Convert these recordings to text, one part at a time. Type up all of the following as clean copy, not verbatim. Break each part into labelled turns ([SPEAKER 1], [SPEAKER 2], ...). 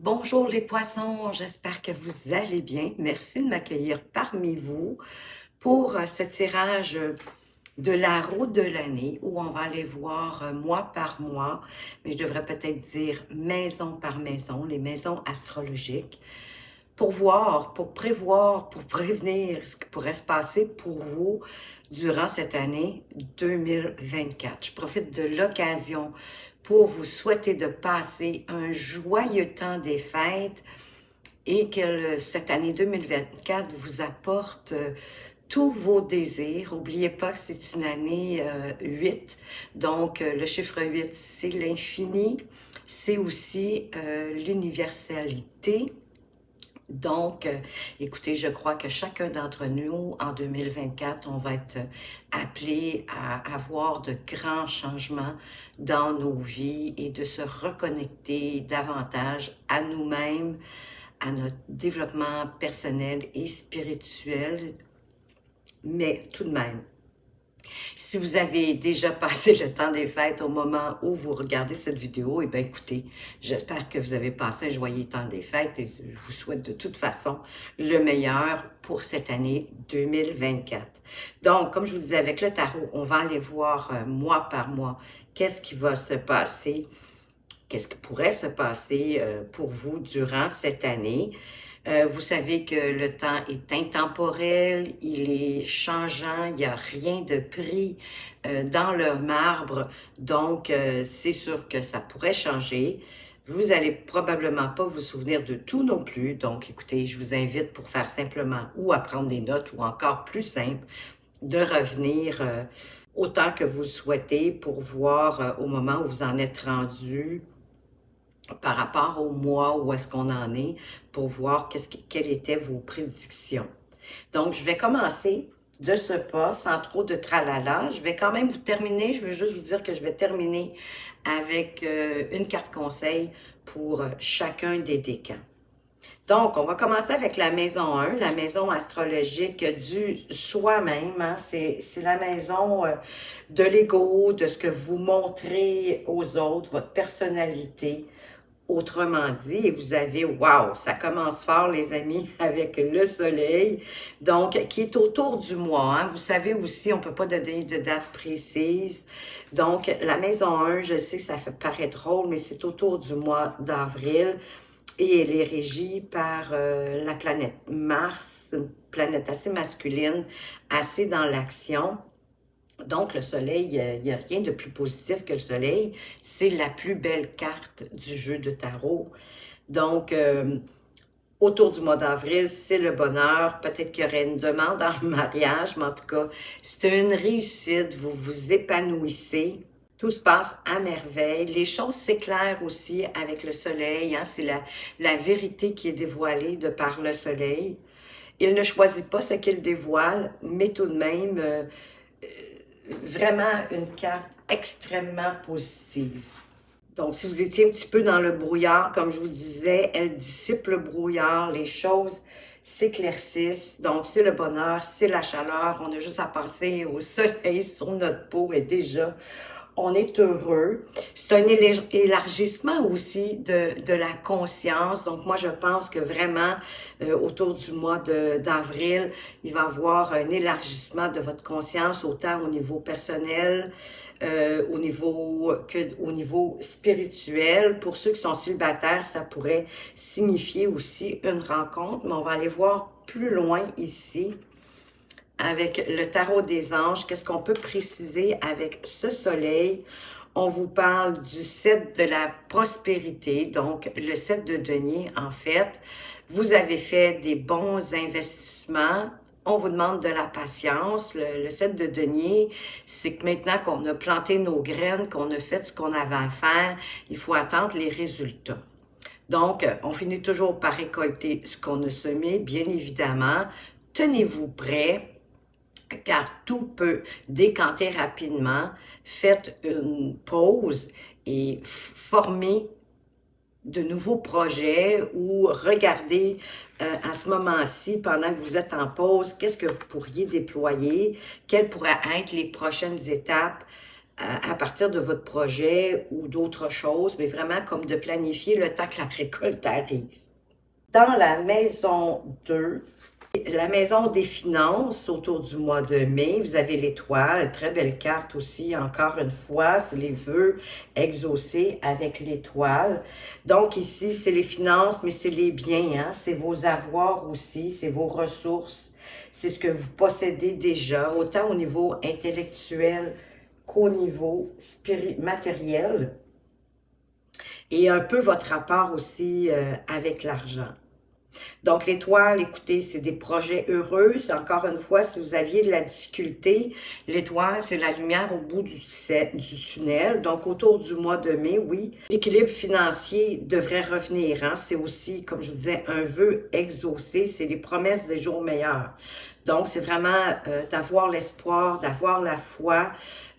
[SPEAKER 1] Bonjour les poissons, j'espère que vous allez bien. Merci de m'accueillir parmi vous pour ce tirage de la roue de l'année où on va aller voir mois par mois, mais je devrais peut-être dire maison par maison, les maisons astrologiques, pour voir, pour prévoir, pour prévenir ce qui pourrait se passer pour vous durant cette année 2024. Je profite de l'occasion pour vous souhaiter de passer un joyeux temps des fêtes et que cette année 2024 vous apporte tous vos désirs. N'oubliez pas que c'est une année 8, donc le chiffre 8, c'est l'infini, c'est aussi l'universalité. Donc, écoutez, je crois que chacun d'entre nous, en 2024, on va être appelé à avoir de grands changements dans nos vies et de se reconnecter davantage à nous-mêmes, à notre développement personnel et spirituel. Mais tout de même, si vous avez déjà passé le temps des fêtes au moment où vous regardez cette vidéo, eh bien écoutez, j'espère que vous avez passé un joyeux temps des fêtes et je vous souhaite de toute façon le meilleur pour cette année 2024. Donc, comme je vous disais, avec le tarot, on va aller voir mois par mois qu'est-ce qui va se passer, qu'est-ce qui pourrait se passer pour vous durant cette année. Vous savez que le temps est intemporel, il est changeant, il n'y a rien de pris dans le marbre, donc c'est sûr que ça pourrait changer. Vous allez probablement pas vous souvenir de tout non plus, donc écoutez, je vous invite pour faire simplement ou à prendre des notes ou encore plus simple, de revenir autant que vous le souhaitez pour voir au moment où vous en êtes rendu par rapport au mois où est-ce qu'on en est pour voir quelles étaient vos prédictions. Donc, je vais commencer de ce pas, sans trop de tralala. Je vais quand même vous terminer, je veux juste vous dire que je vais terminer avec une carte conseil pour chacun des décans. Donc, on va commencer avec la maison 1, la maison astrologique du soi-même. Hein? C'est la maison de l'ego, de ce que vous montrez aux autres, votre personnalité. Autrement dit, et vous avez, wow, ça commence fort les amis, avec le soleil, donc qui est autour du mois. Hein. Vous savez aussi, on ne peut pas donner de date précise. Donc, la maison 1, je sais que ça fait paraître drôle, mais c'est autour du mois d'avril et elle est régie par la planète Mars, une planète assez masculine, assez dans l'action. Donc, le soleil, il n'y a rien de plus positif que le soleil. C'est la plus belle carte du jeu de tarot. Donc, autour du mois d'avril, c'est le bonheur. Peut-être qu'il y aurait une demande en mariage, mais en tout cas, c'est une réussite. Vous vous épanouissez. Tout se passe à merveille. Les choses s'éclairent aussi avec le soleil. Hein? C'est la vérité qui est dévoilée de par le soleil. Il ne choisit pas ce qu'il dévoile, mais tout de même... vraiment une carte extrêmement positive. Donc, si vous étiez un petit peu dans le brouillard, comme je vous disais, elle dissipe le brouillard, les choses s'éclaircissent. Donc, c'est le bonheur, c'est la chaleur. On a juste à penser au soleil sur notre peau et déjà, on est heureux. C'est un élargissement aussi de la conscience. Donc, moi, je pense que vraiment, autour du mois d'avril, il va y avoir un élargissement de votre conscience, autant au niveau personnel, au niveau spirituel. Pour ceux qui sont célibataires, ça pourrait signifier aussi une rencontre, mais on va aller voir plus loin ici. Avec le tarot des anges, qu'est-ce qu'on peut préciser avec ce soleil? On vous parle du 7 de la prospérité, donc le 7 de denier, en fait. Vous avez fait des bons investissements. On vous demande de la patience. Le 7 de denier, c'est que maintenant qu'on a planté nos graines, qu'on a fait ce qu'on avait à faire, il faut attendre les résultats. Donc, on finit toujours par récolter ce qu'on a semé, bien évidemment. Tenez-vous prêts, car tout peut décanter rapidement. Faites une pause et formez de nouveaux projets ou regardez à ce moment-ci, pendant que vous êtes en pause, qu'est-ce que vous pourriez déployer, quelles pourraient être les prochaines étapes à partir de votre projet ou d'autres choses, mais vraiment comme de planifier le temps que la récolte arrive. Dans la maison 2, la maison des finances, autour du mois de mai, vous avez l'étoile, très belle carte aussi, encore une fois, c'est les vœux exaucés avec l'étoile. Donc ici, c'est les finances, mais c'est les biens, hein? C'est vos avoirs aussi, c'est vos ressources, c'est ce que vous possédez déjà, autant au niveau intellectuel qu'au niveau matériel, et un peu votre rapport aussi avec l'argent. Donc, l'étoile, écoutez, c'est des projets heureux. C'est encore une fois, si vous aviez de la difficulté, l'étoile, c'est la lumière au bout du tunnel. Donc, autour du mois de mai, oui, l'équilibre financier devrait revenir, hein. C'est aussi, comme je vous disais, un vœu exaucé. C'est les promesses des jours meilleurs. Donc, c'est vraiment d'avoir l'espoir, d'avoir la foi.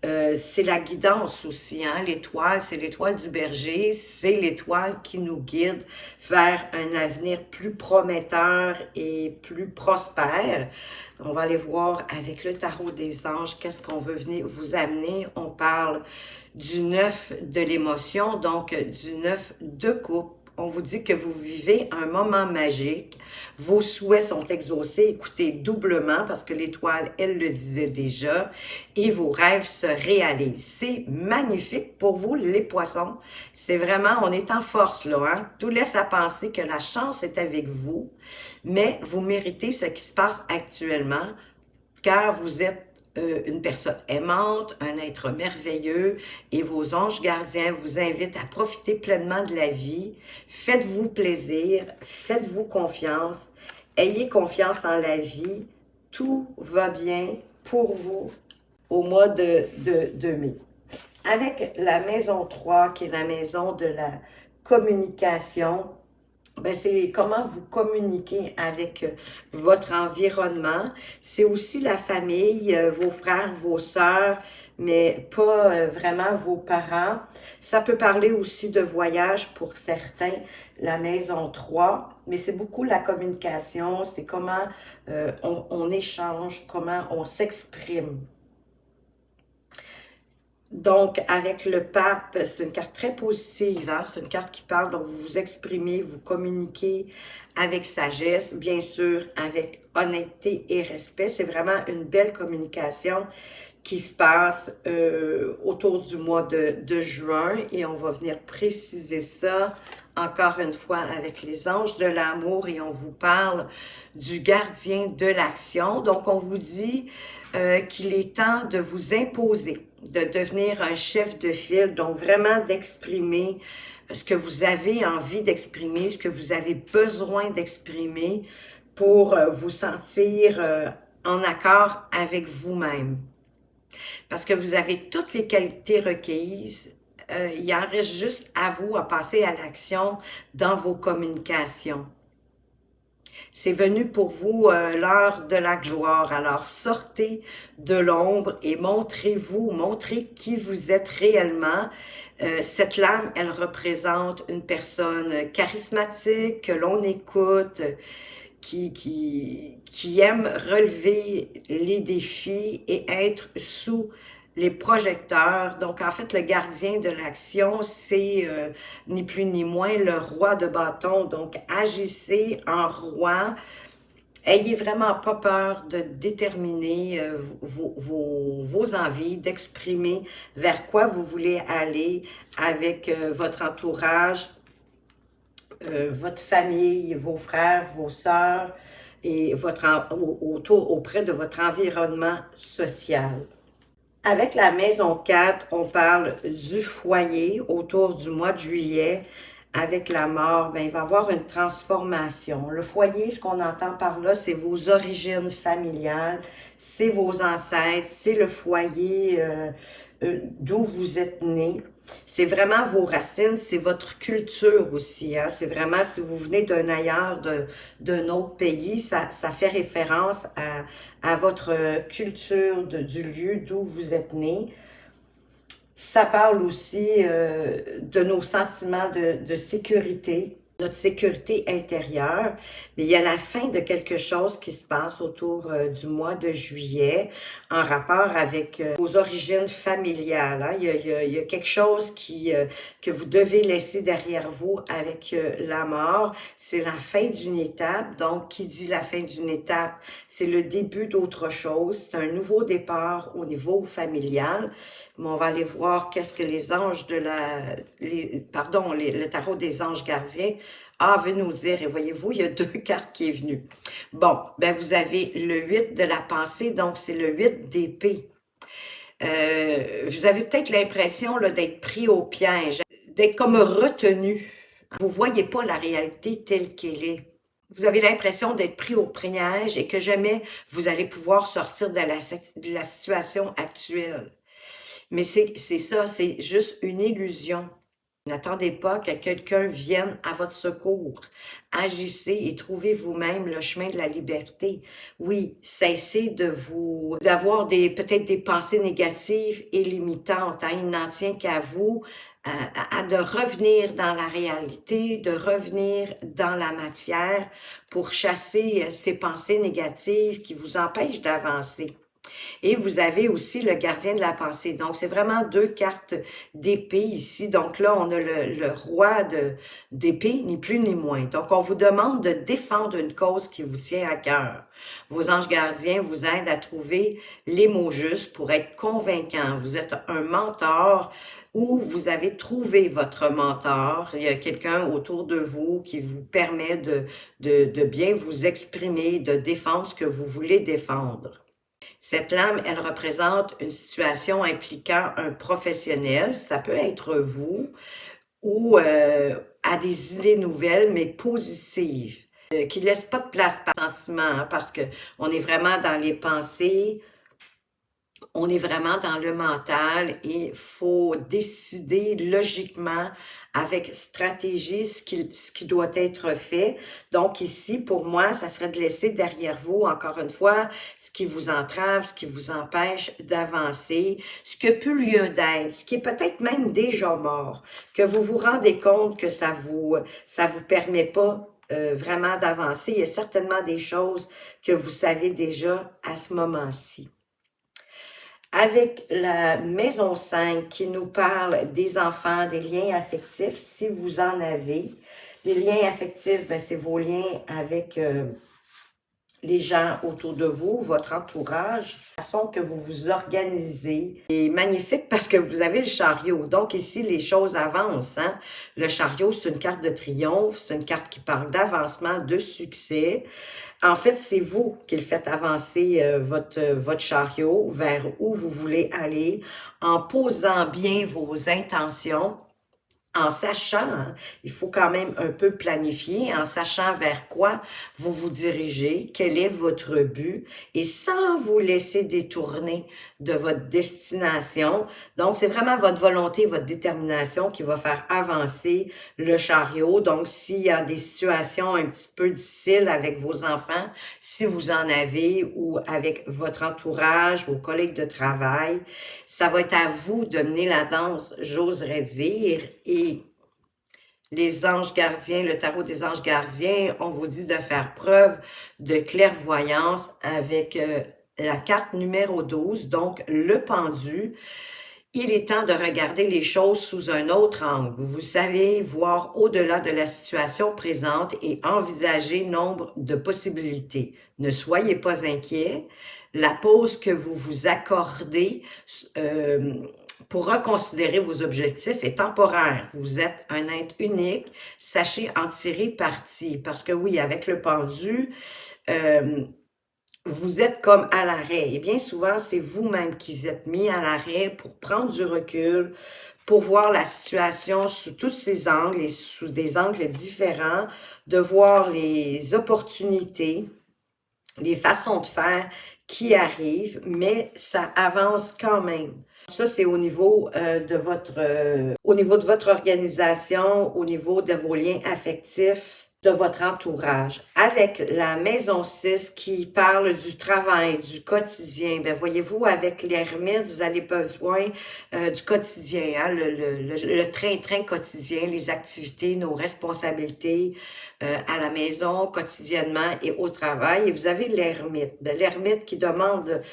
[SPEAKER 1] C'est la guidance aussi, hein? L'étoile, c'est l'étoile du berger, c'est l'étoile qui nous guide vers un avenir plus prometteur et plus prospère. On va aller voir avec le tarot des anges, qu'est-ce qu'on veut venir vous amener. On parle du 9 de l'émotion, donc du 9 de coupe. On vous dit que vous vivez un moment magique. Vos souhaits sont exaucés, écoutez, doublement, parce que l'étoile, elle le disait déjà, et vos rêves se réalisent. C'est magnifique pour vous, les poissons. C'est vraiment, on est en force, là, hein? Tout laisse à penser que la chance est avec vous, mais vous méritez ce qui se passe actuellement, car vous êtes une personne aimante, un être merveilleux, et vos anges gardiens vous invitent à profiter pleinement de la vie. Faites-vous plaisir, faites-vous confiance, ayez confiance en la vie, tout va bien pour vous au mois de mai. Avec la maison 3, qui est la maison de la communication, ben c'est comment vous communiquez avec votre environnement. C'est aussi la famille, vos frères, vos sœurs, mais pas vraiment vos parents. Ça peut parler aussi de voyage pour certains, la maison 3, mais c'est beaucoup la communication, c'est comment on échange, comment on s'exprime. Donc, avec le pape, c'est une carte très positive, hein? C'est une carte qui parle, donc vous vous exprimez, vous communiquez avec sagesse, bien sûr, avec honnêteté et respect. C'est vraiment une belle communication qui se passe autour du mois de juin, et on va venir préciser ça encore une fois avec les anges de l'amour, et on vous parle du gardien de l'action. Donc, on vous dit qu'il est temps de vous imposer, de devenir un chef de file, donc vraiment d'exprimer ce que vous avez envie d'exprimer, ce que vous avez besoin d'exprimer pour vous sentir en accord avec vous-même. Parce que vous avez toutes les qualités requises, il en reste juste à vous à passer à l'action dans vos communications. C'est venu pour vous l'heure de la gloire. Alors sortez de l'ombre et montrez-vous, montrez qui vous êtes réellement. Cette lame, elle représente une personne charismatique, que l'on écoute, qui aime relever les défis et être sous les projecteurs. Donc, en fait, le gardien de l'action, c'est ni plus ni moins le roi de bâton. Donc, agissez en roi. Ayez vraiment pas peur de déterminer vos envies, d'exprimer vers quoi vous voulez aller avec votre entourage, votre famille, vos frères, vos sœurs, et auprès de votre environnement social. Avec la maison 4, on parle du foyer autour du mois de juillet. Avec la mort, ben, il va y avoir une transformation. Le foyer, ce qu'on entend par là, c'est vos origines familiales, c'est vos ancêtres, c'est le foyer d'où vous êtes né. C'est vraiment vos racines, c'est votre culture aussi, hein? C'est vraiment, si vous venez d'un ailleurs, d'un autre pays, ça fait référence à votre culture du lieu d'où vous êtes né. Ça parle aussi de nos sentiments de sécurité. notre sécurité intérieure, mais il y a la fin de quelque chose qui se passe autour du mois de juillet en rapport avec vos origines familiales. Hein. Il y a quelque chose que vous devez laisser derrière vous avec la mort. C'est la fin d'une étape. Donc, qui dit la fin d'une étape, c'est le début d'autre chose. C'est un nouveau départ au niveau familial. Mais on va aller voir qu'est-ce que les anges de le tarot des anges gardiens veut nous dire. Et voyez-vous, il y a deux cartes qui est venue. Bon, ben vous avez le 8 de la pensée, donc c'est le 8 d'épée. Vous avez peut-être l'impression d'être pris au piège, d'être comme retenu. Vous voyez pas la réalité telle qu'elle est. Vous avez l'impression d'être pris au piège et que jamais vous allez pouvoir sortir de la situation actuelle. Mais c'est ça, c'est juste une illusion. N'attendez pas que quelqu'un vienne à votre secours. Agissez et trouvez vous-même le chemin de la liberté. Oui, cessez d'avoir peut-être des pensées négatives et limitantes. Hein. Il n'en tient qu'à vous de revenir dans la réalité, de revenir dans la matière pour chasser ces pensées négatives qui vous empêchent d'avancer. Et vous avez aussi le gardien de la pensée. Donc, c'est vraiment deux cartes d'épée ici. Donc là, on a le roi d'épée, ni plus ni moins. Donc, on vous demande de défendre une cause qui vous tient à cœur. Vos anges gardiens vous aident à trouver les mots justes pour être convaincants. Vous êtes un mentor ou vous avez trouvé votre mentor. Il y a quelqu'un autour de vous qui vous permet de bien vous exprimer, de défendre ce que vous voulez défendre. Cette lame, elle représente une situation impliquant un professionnel, ça peut être vous, ou à des idées nouvelles, mais positives, qui ne laissent pas de place par sentiment, hein, parce que on est vraiment dans les pensées, on est vraiment dans le mental et il faut décider logiquement, avec stratégie, ce qui doit être fait. Donc ici, pour moi, ça serait de laisser derrière vous, encore une fois, ce qui vous entrave, ce qui vous empêche d'avancer, ce que peut lieu d'être, ce qui est peut-être même déjà mort, que vous vous rendez compte que ça vous permet pas vraiment d'avancer. Il y a certainement des choses que vous savez déjà à ce moment-ci. Avec la maison 5 qui nous parle des enfants, des liens affectifs, si vous en avez. Les liens affectifs, ben, c'est vos liens avec les gens autour de vous, votre entourage, la façon que vous vous organisez est magnifique parce que vous avez le chariot. Donc ici, les choses avancent. Hein? Le chariot, c'est une carte de triomphe, c'est une carte qui parle d'avancement, de succès. En fait, c'est vous qui le faites avancer votre chariot vers où vous voulez aller en posant bien vos intentions, en sachant, hein, il faut quand même un peu planifier, en sachant vers quoi vous vous dirigez, quel est votre but, et sans vous laisser détourner de votre destination. Donc, c'est vraiment votre volonté, votre détermination qui va faire avancer le chariot. Donc, s'il y a des situations un petit peu difficiles avec vos enfants, si vous en avez, ou avec votre entourage, vos collègues de travail, ça va être à vous de mener la danse, j'oserais dire, et les anges gardiens, le tarot des anges gardiens, on vous dit de faire preuve de clairvoyance avec la carte numéro 12, donc le pendu. Il est temps de regarder les choses sous un autre angle. Vous savez voir au-delà de la situation présente et envisager nombre de possibilités. Ne soyez pas inquiets. La pause que vous vous accordez pour reconsidérer vos objectifs est temporaire. Vous êtes un être unique. Sachez en tirer parti. Parce que oui, avec le pendu, vous êtes comme à l'arrêt. Et bien souvent, c'est vous-même qui êtes mis à l'arrêt pour prendre du recul, pour voir la situation sous tous ses angles et sous des angles différents, de voir les opportunités, les façons de faire qui arrivent, mais ça avance quand même. Ça, c'est au niveau au niveau de votre organisation, au niveau de vos liens affectifs. de votre entourage. Avec la maison 6 qui parle du travail, du quotidien, bien, voyez-vous, avec l'ermite, vous avez besoin du quotidien, hein, le train-train quotidien, les activités, nos responsabilités à la maison, quotidiennement et au travail. Et vous avez l'ermite. L'ermite qui demande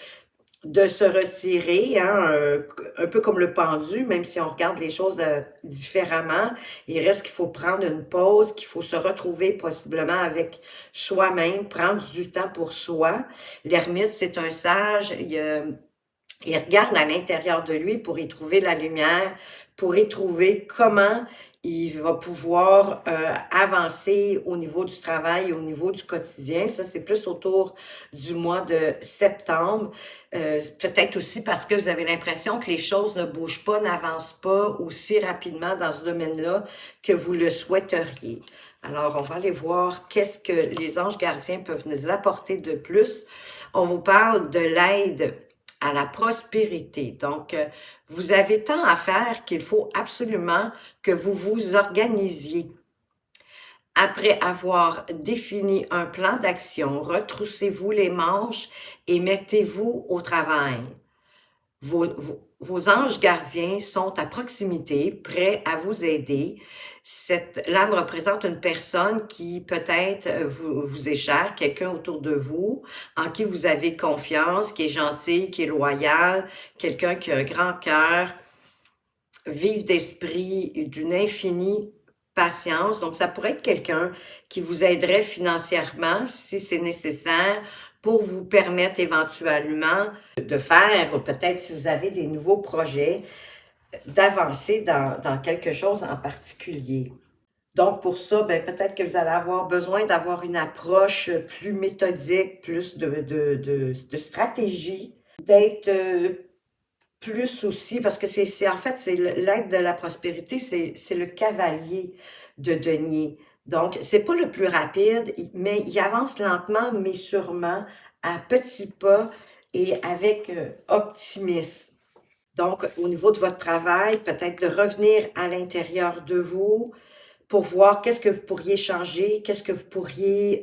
[SPEAKER 1] de se retirer, hein, un peu comme le pendu, même si on regarde les choses différemment. Il reste qu'il faut prendre une pause, qu'il faut se retrouver possiblement avec soi-même, prendre du temps pour soi. L'ermite, c'est un sage, il regarde à l'intérieur de lui pour y trouver la lumière, pour y trouver comment il va pouvoir avancer au niveau du travail, au niveau du quotidien. Ça, c'est plus autour du mois de septembre. Peut-être aussi parce que vous avez l'impression que les choses ne bougent pas, n'avancent pas aussi rapidement dans ce domaine-là que vous le souhaiteriez. Alors, on va aller voir qu'est-ce que les anges gardiens peuvent nous apporter de plus. On vous parle de l'aide à la prospérité. Donc, vous avez tant à faire qu'il faut absolument que vous vous organisiez. Après avoir défini un plan d'action, retroussez-vous les manches et mettez-vous au travail. Vos anges gardiens sont à proximité, prêts à vous aider. Cette lame représente une personne qui peut-être vous est chère, quelqu'un autour de vous, en qui vous avez confiance, qui est gentil, qui est loyal, quelqu'un qui a un grand cœur, vif d'esprit, d'une infinie patience. Donc, ça pourrait être quelqu'un qui vous aiderait financièrement si c'est nécessaire pour vous permettre éventuellement de faire, peut-être si vous avez des nouveaux projets, d'avancer dans quelque chose en particulier. Donc, pour ça, ben, peut-être que vous allez avoir besoin d'avoir une approche plus méthodique, plus de stratégie, d'être plus aussi, parce que en fait, c'est l'aide de la prospérité, c'est le cavalier de denier. Donc, c'est pas le plus rapide, mais il avance lentement, mais sûrement, à petits pas et avec optimisme. Donc, au niveau de votre travail, peut-être de revenir à l'intérieur de vous pour voir qu'est-ce que vous pourriez changer, qu'est-ce que vous pourriez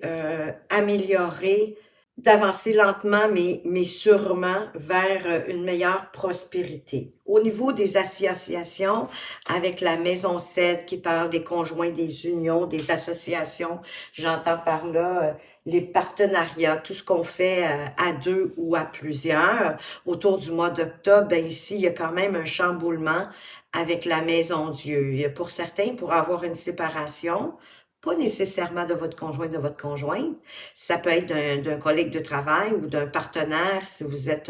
[SPEAKER 1] améliorer, d'avancer lentement, mais sûrement vers une meilleure prospérité. Au niveau des associations, avec la Maison 7 qui parle des conjoints, des unions, des associations, j'entends par là les partenariats, tout ce qu'on fait à deux ou à plusieurs. Autour du mois d'octobre, ben ici, il y a quand même un chamboulement avec la Maison Dieu. Pour certains, pour avoir une séparation, pas nécessairement de votre conjoint, de votre conjointe. Ça peut être d'un collègue de travail ou d'un partenaire si vous êtes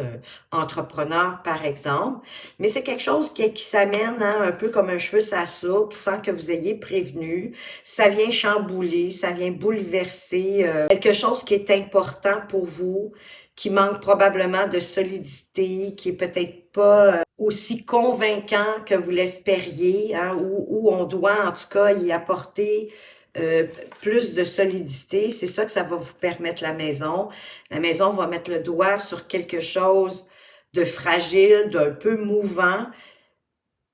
[SPEAKER 1] entrepreneur, par exemple. Mais c'est quelque chose qui s'amène hein, un peu comme un cheveu sur la soupe sans que vous ayez prévenu. Ça vient chambouler, ça vient bouleverser quelque chose qui est important pour vous, qui manque probablement de solidité, qui est peut-être pas aussi convaincant que vous l'espériez, hein, où on doit en tout cas y apporter plus de solidité. C'est ça que ça va vous permettre la maison. La maison va mettre le doigt sur quelque chose de fragile, d'un peu mouvant,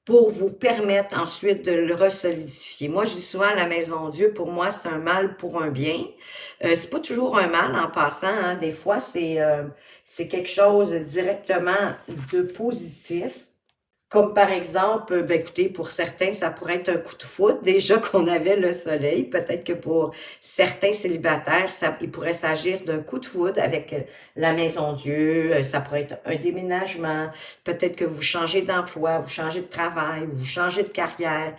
[SPEAKER 1] pour vous permettre ensuite de le resolidifier. Moi, je dis souvent la maison Dieu, pour moi, c'est un mal pour un bien. C'est pas toujours un mal en passant, hein. Des fois, c'est quelque chose directement de positif. Comme par exemple, ben écoutez, pour certains, ça pourrait être un coup de foudre, déjà qu'on avait le soleil. Peut-être que pour certains célibataires, il pourrait s'agir d'un coup de foudre avec la maison Dieu. Ça pourrait être un déménagement. Peut-être que vous changez d'emploi, vous changez de travail, vous changez de carrière.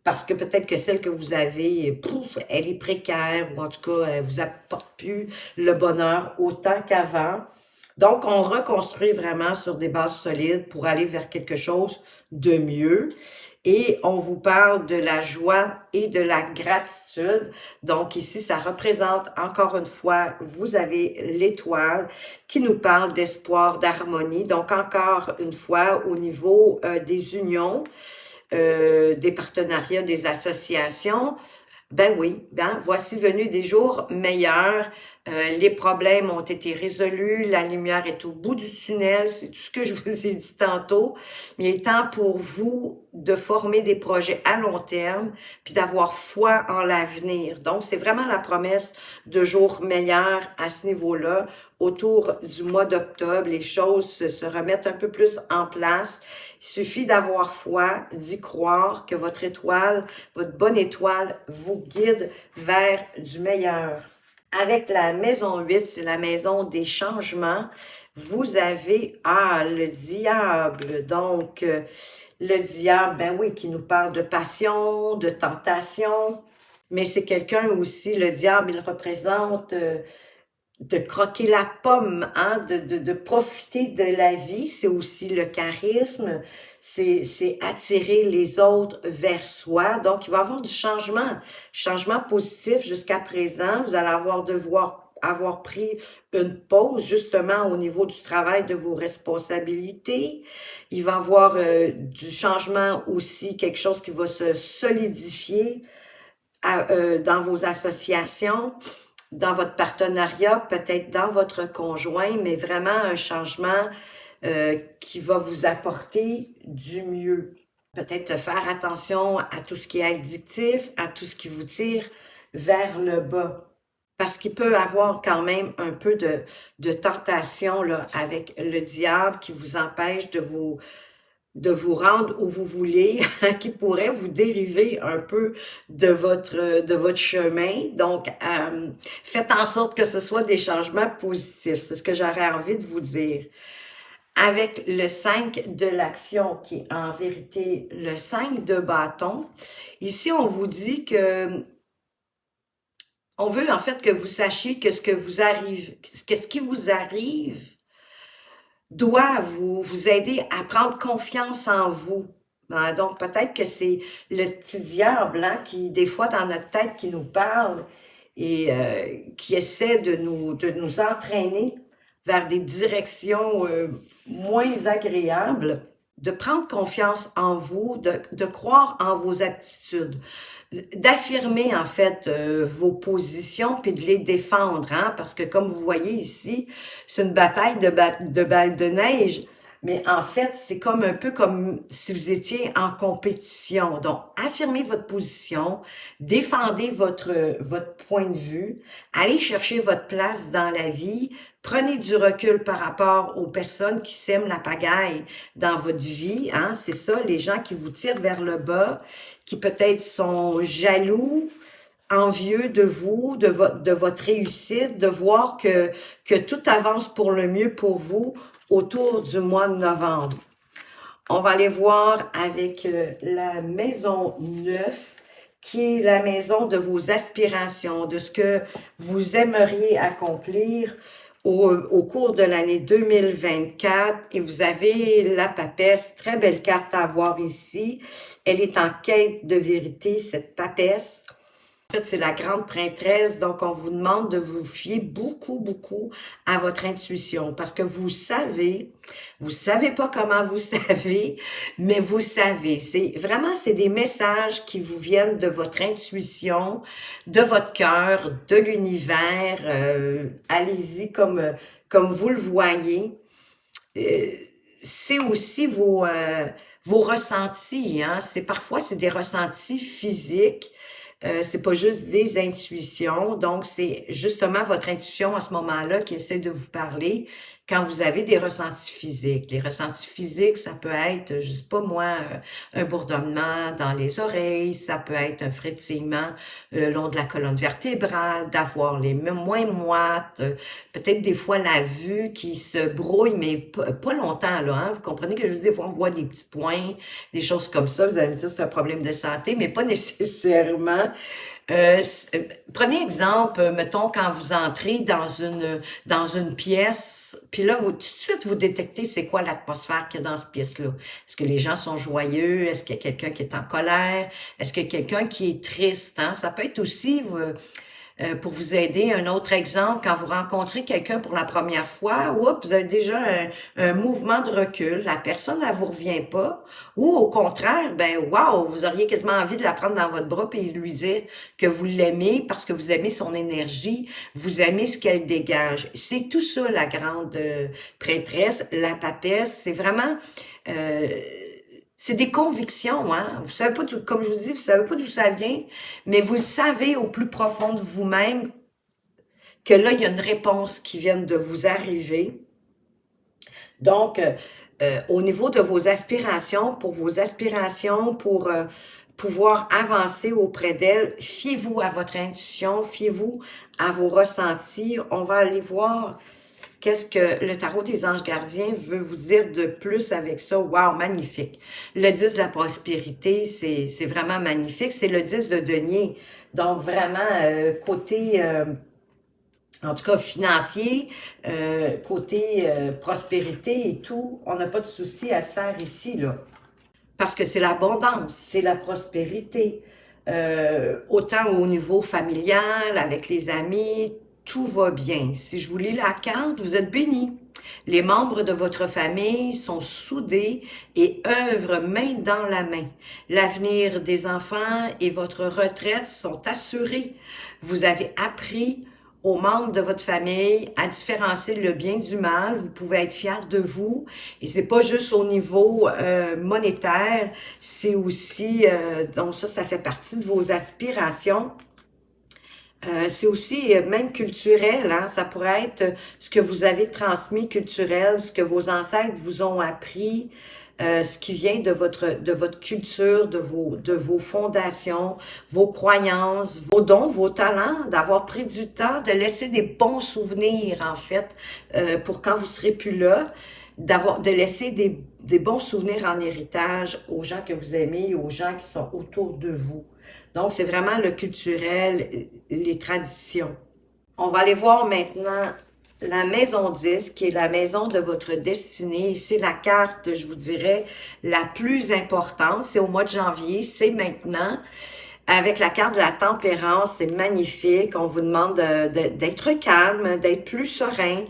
[SPEAKER 1] Parce que peut-être que celle que vous avez, pouf, elle est précaire, ou en tout cas, elle vous apporte plus le bonheur autant qu'avant. Donc, on reconstruit vraiment sur des bases solides pour aller vers quelque chose de mieux. Et on vous parle de la joie et de la gratitude. Donc ici, ça représente encore une fois, vous avez l'étoile qui nous parle d'espoir, d'harmonie. Donc encore une fois, au niveau des unions, des partenariats, des associations, ben oui, ben voici venu des jours meilleurs. Les problèmes ont été résolus, la lumière est au bout du tunnel, c'est tout ce que je vous ai dit tantôt. Mais il est temps pour vous de former des projets à long terme, puis d'avoir foi en l'avenir. Donc, c'est vraiment la promesse de jours meilleurs à ce niveau-là. Autour du mois d'octobre, les choses se remettent un peu plus en place. Il suffit d'avoir foi, d'y croire que votre étoile, votre bonne étoile vous guide vers du meilleur. Avec la maison 8, c'est la maison des changements. Vous avez, le diable. Donc, le diable, ben oui, qui nous parle de passion, de tentation. Mais c'est quelqu'un aussi, le diable, il représente de croquer la pomme, hein, de profiter de la vie. C'est aussi le charisme, c'est attirer les autres vers soi. Donc, il va y avoir du changement positif jusqu'à présent. Vous allez avoir pris une pause justement au niveau du travail de vos responsabilités. Il va y avoir du changement aussi, quelque chose qui va se solidifier dans vos associations, dans votre partenariat, peut-être dans votre conjoint, mais vraiment un changement qui va vous apporter du mieux. Peut-être faire attention à tout ce qui est addictif, à tout ce qui vous tire vers le bas. Parce qu'il peut avoir quand même un peu de tentation là, avec le diable qui vous empêche de vous rendre où vous voulez, qui pourrait vous dériver un peu de votre chemin. Donc, faites en sorte que ce soit des changements positifs. C'est ce que j'aurais envie de vous dire. Avec le 5 de l'action, qui est en vérité le 5 de bâton, ici, on vous dit que on veut en fait que vous sachiez que ce qui vous arrive doit vous aider à prendre confiance en vous. Donc, peut-être que c'est le petit diable qui, des fois, dans notre tête, qui nous parle et qui essaie de nous entraîner vers des directions moins agréables, de prendre confiance en vous, de croire en vos aptitudes, d'affirmer en fait vos positions puis de les défendre, hein, parce que comme vous voyez ici, c'est une bataille de balles de neige, mais en fait, c'est comme un peu comme si vous étiez en compétition. Donc, affirmez votre position, défendez votre point de vue, allez chercher votre place dans la vie, prenez du recul par rapport aux personnes qui sèment la pagaille dans votre vie, hein, c'est ça, les gens qui vous tirent vers le bas, qui peut-être sont jaloux, envieux de vous, de votre réussite, de voir que tout avance pour le mieux pour vous autour du mois de novembre. On va aller voir avec la maison 9, qui est la maison de vos aspirations, de ce que vous aimeriez accomplir au cours de l'année 2024. Et vous avez la papesse, très belle carte à voir ici. Elle est en quête de vérité, cette papesse. En fait, c'est la grande prêtresse, donc on vous demande de vous fier beaucoup, beaucoup à votre intuition, parce que vous savez pas comment vous savez, mais vous savez. C'est des messages qui vous viennent de votre intuition, de votre cœur, de l'univers. Allez-y comme vous le voyez. C'est aussi vos ressentis, hein. Parfois, c'est des ressentis physiques. C'est pas juste des intuitions. Donc, c'est justement votre intuition à ce moment-là qui essaie de vous parler quand vous avez des ressentis physiques. Les ressentis physiques, ça peut être, je sais pas moi, un bourdonnement dans les oreilles, ça peut être un frétillement le long de la colonne vertébrale, d'avoir les mains moins moites, peut-être des fois la vue qui se brouille, mais pas longtemps, là, hein. Vous comprenez que des fois on voit des petits points, des choses comme ça. Vous allez me dire c'est un problème de santé, mais pas nécessairement. Prenez exemple, mettons, quand vous entrez dans une pièce, puis là, tout de suite, vous détectez c'est quoi l'atmosphère qu'il y a dans cette pièce-là. Est-ce que les gens sont joyeux? Est-ce qu'il y a quelqu'un qui est en colère? Est-ce qu'il y a quelqu'un qui est triste? Hein? Ça peut être aussi... pour vous aider, un autre exemple, quand vous rencontrez quelqu'un pour la première fois, oups, vous avez déjà un mouvement de recul, la personne, elle vous revient pas, ou au contraire, ben wow, vous auriez quasiment envie de la prendre dans votre bras et lui dire que vous l'aimez parce que vous aimez son énergie, vous aimez ce qu'elle dégage. C'est tout ça, la grande prêtresse, la papesse, c'est vraiment... C'est des convictions, hein? Vous savez pas, comme je vous dis, vous savez pas d'où ça vient, mais vous le savez au plus profond de vous-même que là, il y a une réponse qui vient de vous arriver. Donc, au niveau de vos aspirations, pour pouvoir avancer auprès d'elle, fiez-vous à votre intuition, fiez-vous à vos ressentis. On va aller voir qu'est-ce que le tarot des anges gardiens veut vous dire de plus avec ça. Wow, magnifique. Le 10 de la prospérité, c'est vraiment magnifique. C'est le 10 de denier. Donc, vraiment, côté... en tout cas, financier, côté prospérité et tout, on n'a pas de souci à se faire ici, là. Parce que c'est l'abondance, c'est la prospérité. Autant au niveau familial, avec les amis, tout va bien. Si je vous lis la carte, vous êtes bénis. Les membres de votre famille sont soudés et œuvrent main dans la main. L'avenir des enfants et votre retraite sont assurés. Vous avez appris aux membres de votre famille à différencier le bien du mal. Vous pouvez être fiers de vous. Et c'est pas juste au niveau monétaire, c'est aussi, donc ça fait partie de vos aspirations. C'est aussi même culturel, hein? Ça pourrait être ce que vous avez transmis culturel, ce que vos ancêtres vous ont appris, ce qui vient de votre culture, de vos fondations, vos croyances, vos dons, vos talents, d'avoir pris du temps, de laisser des bons souvenirs, en fait, pour quand vous serez plus là, de laisser des bons souvenirs en héritage aux gens que vous aimez, aux gens qui sont autour de vous. Donc, c'est vraiment le culturel, les traditions. On va aller voir maintenant la maison 10, qui est la maison de votre destinée. C'est la carte, je vous dirais, la plus importante. C'est au mois de janvier, c'est maintenant. Avec la carte de la tempérance, c'est magnifique. On vous demande d'être calme, d'être plus serein,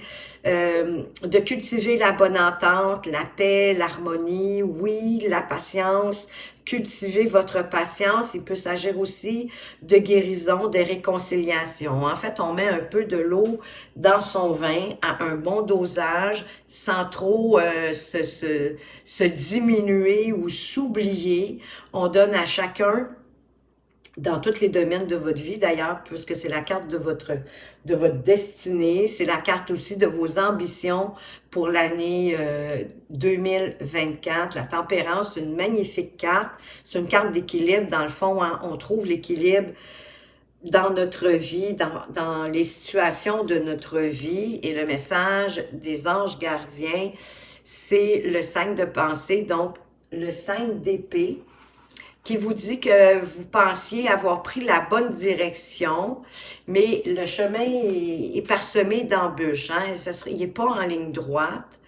[SPEAKER 1] de cultiver la bonne entente, la paix, l'harmonie, oui, la patience. Cultiver votre patience. Il peut s'agir aussi de guérison, de réconciliation. En fait, on met un peu de l'eau dans son vin à un bon dosage sans trop se diminuer ou s'oublier. On donne à chacun dans tous les domaines de votre vie, d'ailleurs, puisque c'est la carte de votre destinée, c'est la carte aussi de vos ambitions pour l'année 2024. La tempérance, c'est une magnifique carte, c'est une carte d'équilibre, dans le fond, hein, on trouve l'équilibre dans notre vie, dans les situations de notre vie, et le message des anges gardiens, c'est le 5 de pensée, donc le 5 d'épée, qui vous dit que vous pensiez avoir pris la bonne direction, mais le chemin est parsemé d'embûches. Hein? Il n'est pas en ligne droite.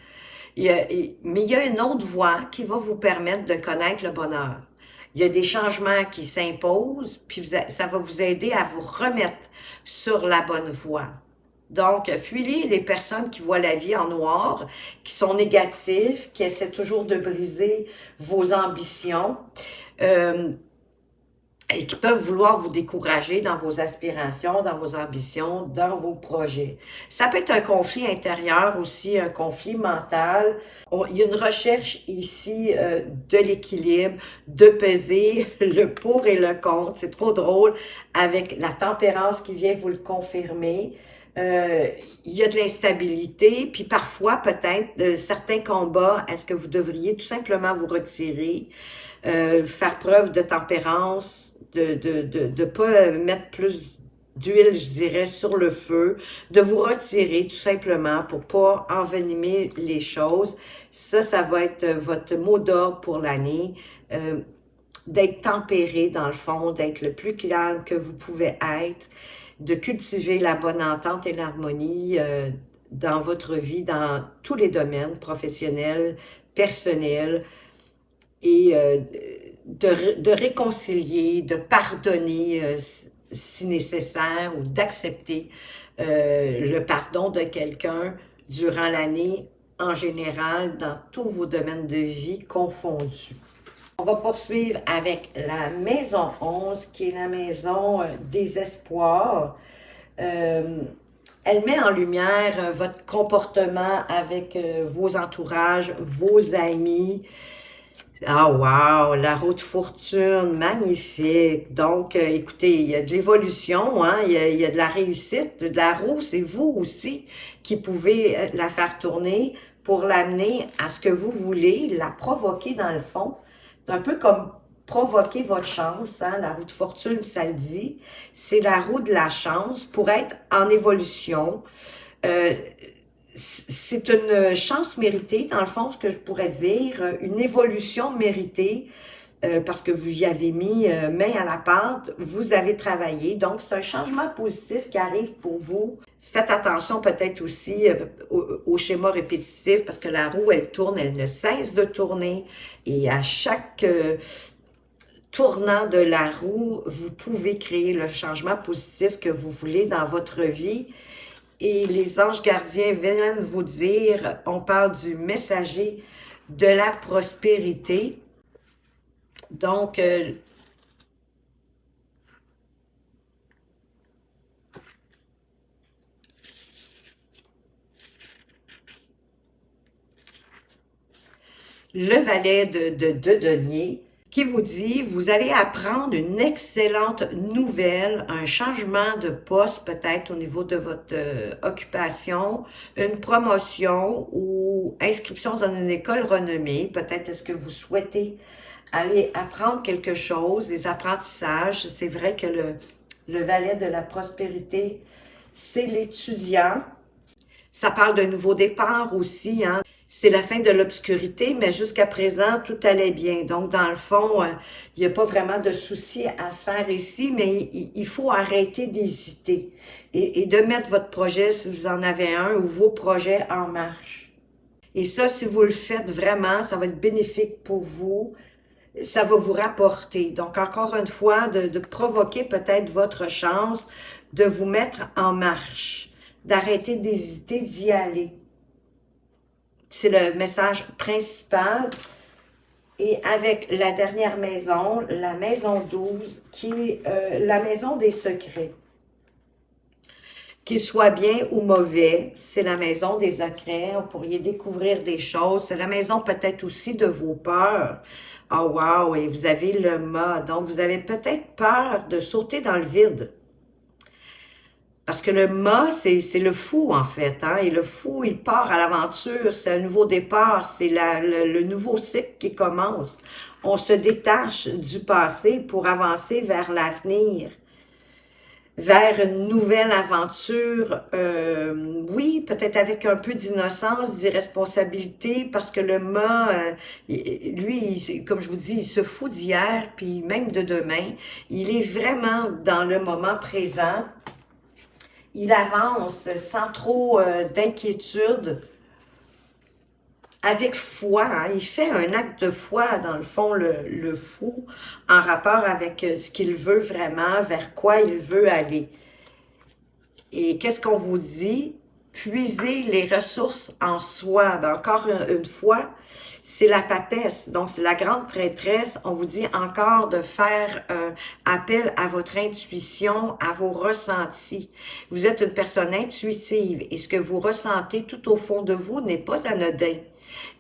[SPEAKER 1] Mais il y a une autre voie qui va vous permettre de connaître le bonheur. Il y a des changements qui s'imposent, puis ça va vous aider à vous remettre sur la bonne voie. Donc, fuyez les personnes qui voient la vie en noir, qui sont négatives, qui essaient toujours de briser vos ambitions. Et qui peuvent vouloir vous décourager dans vos aspirations, dans vos ambitions, dans vos projets. Ça peut être un conflit intérieur aussi, un conflit mental. Il y a une recherche ici de l'équilibre, de peser le pour et le contre. C'est trop drôle avec la tempérance qui vient vous le confirmer. Il y a de l'instabilité, puis parfois peut-être certains combats, est-ce que vous devriez tout simplement vous retirer, faire preuve de tempérance, de pas mettre plus d'huile, je dirais, sur le feu, de vous retirer tout simplement pour pas envenimer les choses. Ça va être votre mot d'ordre pour l'année, d'être tempéré dans le fond, d'être le plus calme que vous pouvez être, de cultiver la bonne entente et l'harmonie dans votre vie, dans tous les domaines, professionnels, personnels, et de réconcilier, de pardonner si nécessaire, ou d'accepter le pardon de quelqu'un durant l'année, en général, dans tous vos domaines de vie confondus. On va poursuivre avec la maison 11, qui est la maison des espoirs. Elle met en lumière votre comportement avec vos entourages, vos amis. Ah wow, la roue de fortune, magnifique. Donc, écoutez, il y a de l'évolution, hein, il y a de la réussite. De la roue, c'est vous aussi qui pouvez la faire tourner pour l'amener à ce que vous voulez, la provoquer dans le fond. C'est un peu comme provoquer votre chance, hein, la roue de fortune, ça le dit. C'est la roue de la chance pour être en évolution. Euh, c'est une chance méritée, dans le fond, ce que je pourrais dire, une évolution méritée, parce que vous y avez mis main à la pâte, vous avez travaillé. Donc, c'est un changement positif qui arrive pour vous. Faites attention peut-être aussi au schéma répétitif, parce que la roue, elle tourne, elle ne cesse de tourner. Et à chaque tournant de la roue, vous pouvez créer le changement positif que vous voulez dans votre vie. Et les anges gardiens viennent vous dire, on parle du messager de la prospérité. Donc, le valet de denier qui vous dit, vous allez apprendre une excellente nouvelle, un changement de poste peut-être au niveau de votre occupation, une promotion ou inscription dans une école renommée. Peut-être est-ce que vous souhaitez aller apprendre quelque chose, des apprentissages. C'est vrai que le valet de la prospérité, c'est l'étudiant. Ça parle d'un nouveau départ aussi, hein. C'est la fin de l'obscurité, mais jusqu'à présent, tout allait bien. Donc, dans le fond, il n'y a pas vraiment de souci à se faire ici, mais il faut arrêter d'hésiter et de mettre votre projet, si vous en avez un, ou vos projets en marche. Et ça, si vous le faites vraiment, ça va être bénéfique pour vous. Ça va vous rapporter. Donc, encore une fois, de provoquer peut-être votre chance, de vous mettre en marche, d'arrêter d'hésiter, d'y aller. C'est le message principal. Et avec la dernière maison, la maison 12, qui est la maison des secrets. Qu'il soit bien ou mauvais, c'est la maison des secrets. Vous pourriez découvrir des choses. C'est la maison peut-être aussi de vos peurs. Oh wow, et vous avez le mât. Donc, vous avez peut-être peur de sauter dans le vide. Parce que le mât, c'est le fou, en fait. Hein? Et le fou, il part à l'aventure. C'est un nouveau départ. C'est le nouveau cycle qui commence. On se détache du passé pour avancer vers l'avenir, vers une nouvelle aventure, oui, peut-être avec un peu d'innocence, d'irresponsabilité, parce que le mât, lui, comme je vous dis, il se fout d'hier, puis même de demain. Il est vraiment dans le moment présent. Il avance sans trop d'inquiétude, avec foi, hein. Il fait un acte de foi, dans le fond, le fou, en rapport avec ce qu'il veut vraiment, vers quoi il veut aller. Et qu'est-ce qu'on vous dit? Puiser les ressources en soi. Ben, encore une fois, c'est la papesse. Donc, c'est la grande prêtresse. On vous dit encore de faire appel à votre intuition, à vos ressentis. Vous êtes une personne intuitive et ce que vous ressentez tout au fond de vous n'est pas anodin.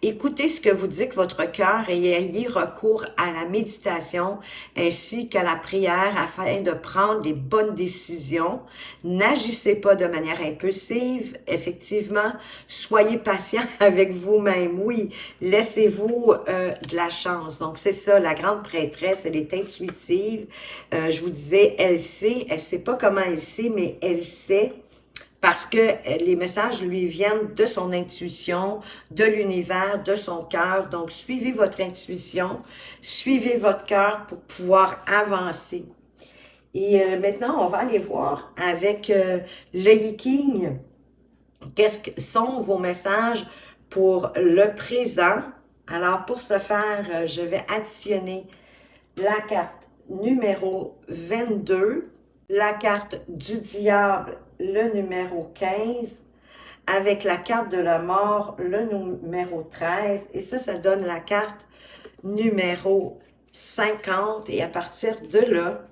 [SPEAKER 1] Écoutez ce que vous dit que votre cœur et ayez recours à la méditation ainsi qu'à la prière afin de prendre les bonnes décisions. N'agissez pas de manière impulsive, effectivement. Soyez patient avec vous-même. Oui, laissez-vous de la chance. Donc, c'est ça, la grande prêtresse, elle est intuitive. Je vous disais, elle sait pas comment elle sait, mais elle sait. Parce que les messages lui viennent de son intuition, de l'univers, de son cœur. Donc, suivez votre intuition, suivez votre cœur pour pouvoir avancer. Et maintenant, on va aller voir avec le Yiking. Qu'est-ce que sont vos messages pour le présent? Alors, pour ce faire, je vais additionner la carte numéro 22, la carte du diable, le numéro 15, avec la carte de la mort, le numéro 13, et ça donne la carte numéro 50, et à partir de là,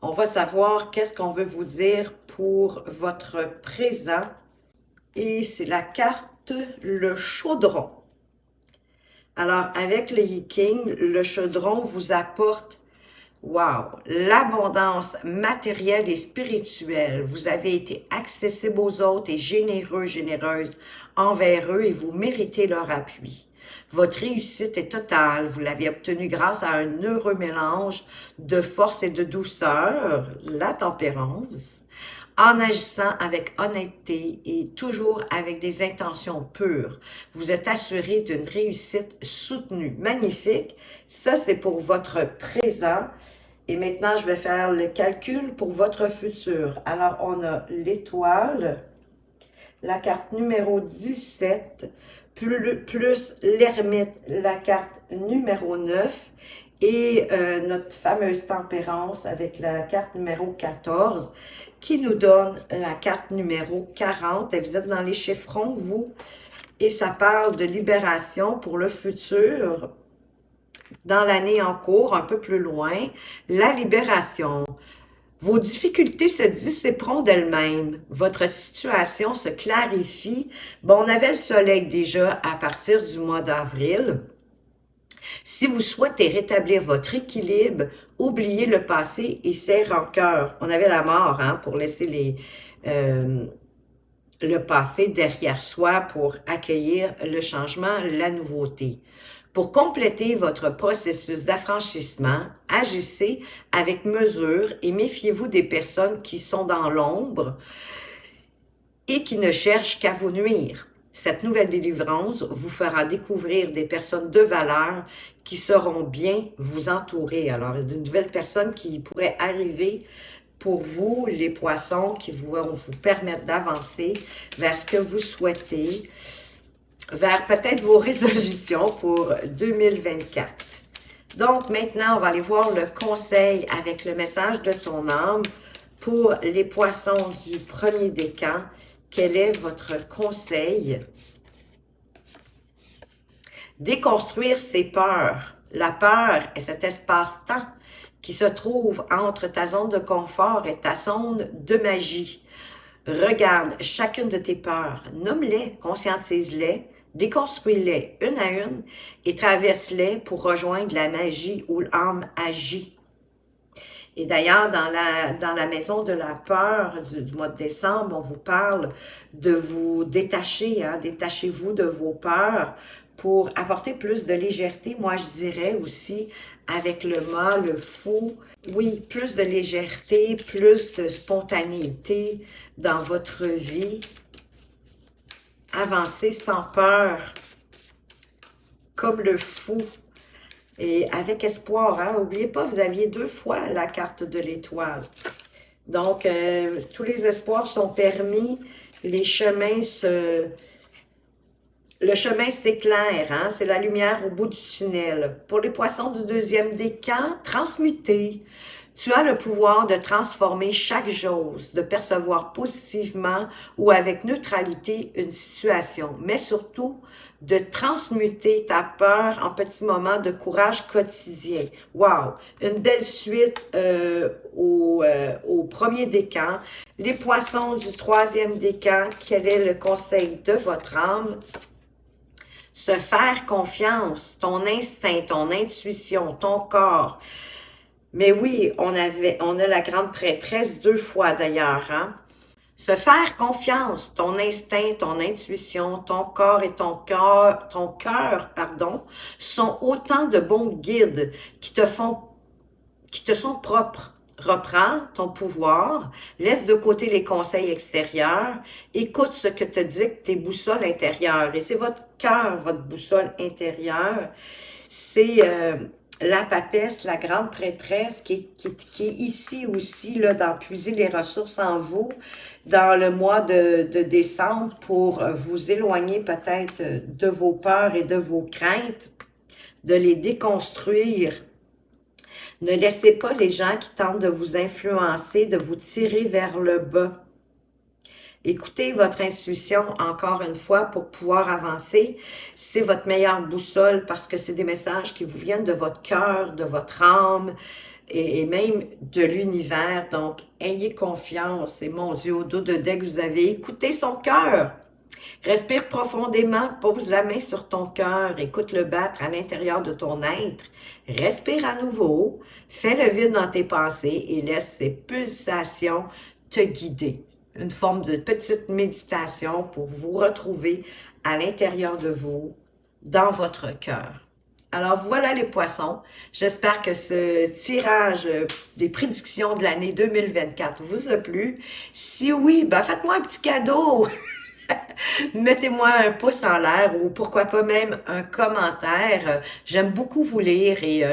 [SPEAKER 1] on va savoir qu'est-ce qu'on veut vous dire pour votre présent, et c'est la carte le chaudron. Alors, avec le Yi King, le chaudron vous apporte, wow, l'abondance matérielle et spirituelle. Vous avez été accessible aux autres et généreux, généreuse envers eux et vous méritez leur appui. Votre réussite est totale. Vous l'avez obtenue grâce à un heureux mélange de force et de douceur, la tempérance, en agissant avec honnêteté et toujours avec des intentions pures. Vous êtes assuré d'une réussite soutenue. Magnifique. Ça, c'est pour votre présent. Et maintenant, je vais faire le calcul pour votre futur. Alors, on a l'étoile, la carte numéro 17, plus l'ermite, la carte numéro 9, et notre fameuse tempérance avec la carte numéro 14, qui nous donne la carte numéro 40. Et vous êtes dans les chiffrons, vous, et ça parle de libération pour le futur, dans l'année en cours, un peu plus loin, la libération. Vos difficultés se dissiperont d'elles-mêmes. Votre situation se clarifie. Bon, on avait le soleil déjà à partir du mois d'avril. Si vous souhaitez rétablir votre équilibre, oubliez le passé et ses rancœurs. On avait la mort, hein, pour laisser le passé derrière soi pour accueillir le changement, la nouveauté. Pour compléter votre processus d'affranchissement, agissez avec mesure et méfiez-vous des personnes qui sont dans l'ombre et qui ne cherchent qu'à vous nuire. Cette nouvelle délivrance vous fera découvrir des personnes de valeur qui sauront bien vous entourer. Alors, de nouvelles personnes qui pourraient arriver pour vous, les poissons, qui vont vous permettre d'avancer vers ce que vous souhaitez, vers peut-être vos résolutions pour 2024. Donc, maintenant, on va aller voir le conseil avec le message de ton âme pour les poissons du premier décan. Quel est votre conseil? Déconstruire ses peurs. La peur est cet espace-temps qui se trouve entre ta zone de confort et ta zone de magie. Regarde chacune de tes peurs, nomme-les, conscientise-les, déconstruis-les une à une et traverse-les pour rejoindre la magie où l'âme agit. Et d'ailleurs, dans la maison de la peur du mois de décembre, on vous parle de vous détacher, hein, détachez-vous de vos peurs pour apporter plus de légèreté. Moi, je dirais aussi, avec le mât, le fou, oui, plus de légèreté, plus de spontanéité dans votre vie. Avancez sans peur, comme le fou. Et avec espoir, hein? N'oubliez pas, vous aviez 2 fois la carte de l'étoile. Donc, tous les espoirs sont permis, le chemin s'éclaire, hein? C'est la lumière au bout du tunnel. Pour les poissons du deuxième décan, transmuter. Tu as le pouvoir de transformer chaque chose, de percevoir positivement ou avec neutralité une situation, mais surtout de transmuter ta peur en petits moments de courage quotidien. Wow! Une belle suite au premier décan. Les poissons du troisième décan, quel est le conseil de votre âme? Se faire confiance, ton instinct, ton intuition, ton corps. Mais oui, on a la grande prêtresse 2 fois d'ailleurs, hein? Se faire confiance, ton instinct, ton intuition, ton corps et ton cœur, sont autant de bons guides qui te sont propres. Reprends ton pouvoir, laisse de côté les conseils extérieurs, écoute ce que te dictent tes boussoles intérieures. Et c'est votre cœur, votre boussole intérieure. C'est la papesse, la grande prêtresse qui est ici aussi, là, dans puiser les ressources en vous dans le mois de décembre pour vous éloigner peut-être de vos peurs et de vos craintes, de les déconstruire. Ne laissez pas les gens qui tentent de vous influencer, de vous tirer vers le bas. Écoutez votre intuition encore une fois pour pouvoir avancer. C'est votre meilleure boussole parce que c'est des messages qui vous viennent de votre cœur, de votre âme et même de l'univers. Donc, ayez confiance. Et mon Dieu, au dos de deck, vous avez écouté son cœur. Respire profondément, pose la main sur ton cœur, écoute-le battre à l'intérieur de ton être. Respire à nouveau, fais le vide dans tes pensées et laisse ces pulsations te guider. Une forme de petite méditation pour vous retrouver à l'intérieur de vous, dans votre cœur. Alors voilà les poissons, j'espère que ce tirage des prédictions de l'année 2024 vous a plu. Si oui, ben faites-moi un petit cadeau. Mettez-moi un pouce en l'air ou pourquoi pas même un commentaire. J'aime beaucoup vous lire et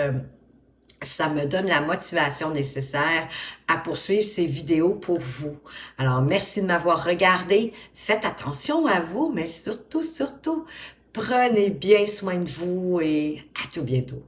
[SPEAKER 1] ça me donne la motivation nécessaire à poursuivre ces vidéos pour vous. Alors, merci de m'avoir regardé. Faites attention à vous, mais surtout, prenez bien soin de vous et à tout bientôt.